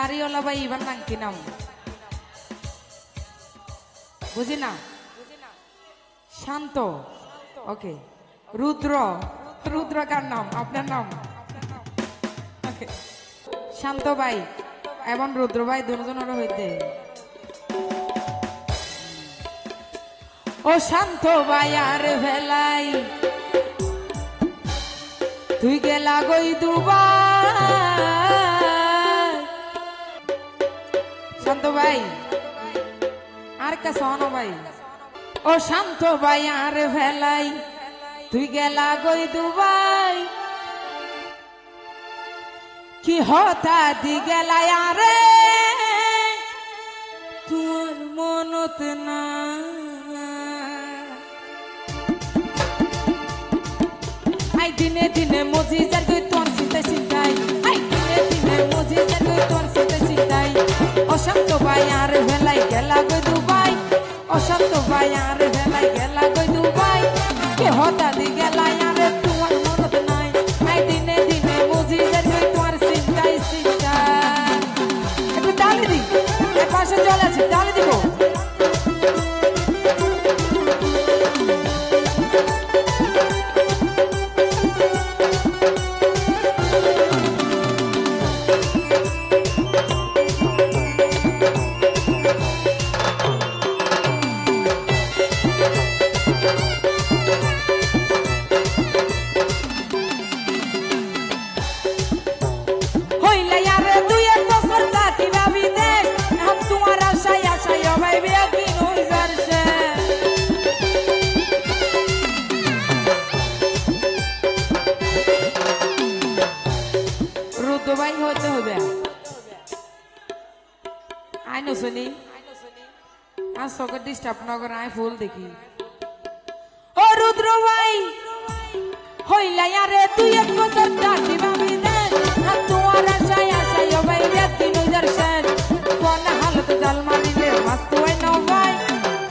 দাড়িওয়ালা ভাই ইবার নাম কি নাম বুঝি না শান্ত ওকে রুদ্র রুদ্র কার নাম আপনার নাম শান্ত ভাই এবং রুদ্র ভাই দুজনের হইতে ও শান্ত ভাই আর ভেলাই তুই গেলা গই দুবার শান্ত ভাই আর কা সোনো ভাই ও শান্ত ভাই আর ভেলাই তুই গেলা গই দুবাই কি হতা দি গেলাই আরে তোর মনত না আই দিনে দিনে মজি যার গই তোর চিন্তা চিন্তাই আই দিনে দিনে মজি যার গই তোর চিন্তা চিন্তাই অশান্ত ভাই আর ভেলাই গেলা গই দুবাই অশান্ত ভাই আর ভেলাই গেলা গই দুবাই কে হতা দি গেলাই আরে তোমার মনত নাই আই দিনে দিনে মজি যার গই তোর চিন্তাই চিন্তা একটু তালি দি এক পাশে চলে আছে তালি দিব ভাই হতে হবে আই নো শুনি আর সকে ডিস্টার্ব না করে আই ফুল দেখি ও রুদ্র ভাই হইলা আরে তুই এক বছর ডাকি ভাবি দে আর তোমার আশায় আশায় ভাই একদিন উজার শেষ কোন হালত জাল মারিলে মস্ত হয় না ভাই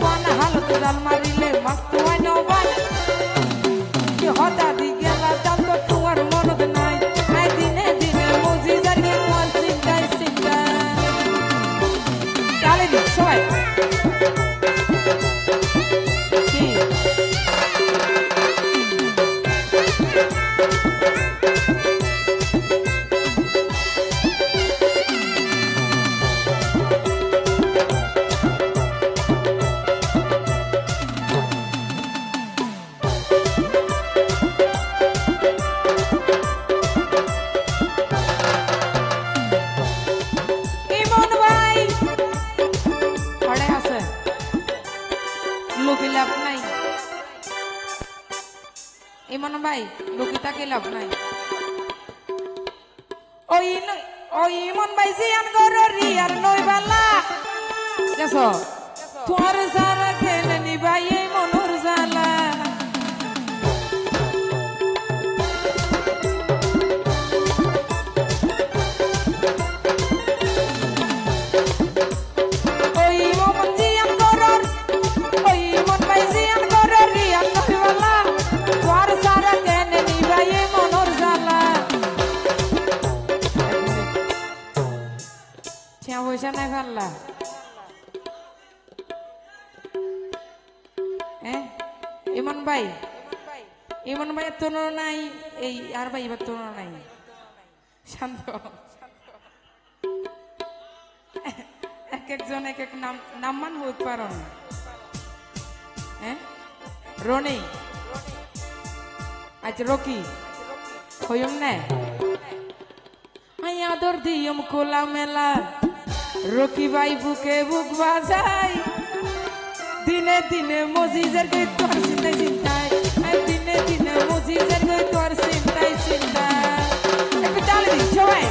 কোন হালত জাল মারিলে মস্ত হয় না ভাই কি হতা দি গেলা দাম তো তোমার মনত নাই আই দিনে দিনে মজি জারি তোমার চিন্তায় চিন্তা তালে দি সবাই লাভ নাই ইমন ভাই লুকিতাকে লাভ নাই ওই ইমন ভাই জিয়ান গরি আর নই বালা গেছ তোর সারা খেলে নি ভাই এই মনোর জালা পয়সা নাই ফেললা ইমন ভাই তোর নাই এই আর ভাই এবার তোর নাই শান্ত এক একজন এক এক নাম মান হইতে পারো রনি আচ্ছা রকি হইম না আদর দিয়ম কোলা মেলা রকি ভাই বুকে বুক বাজাই দিনে দিনে মজিজের গই তোর চিন্তায় চিন্তায় দিনে দিনে মজিজের গই তোর চিন্তায় চিন্তায় একটু তালে দিন সবাই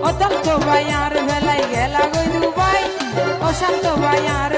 অতন্ত ভাই আর বেলায় গেলা গই দুবাই অশান্ত ভাই আর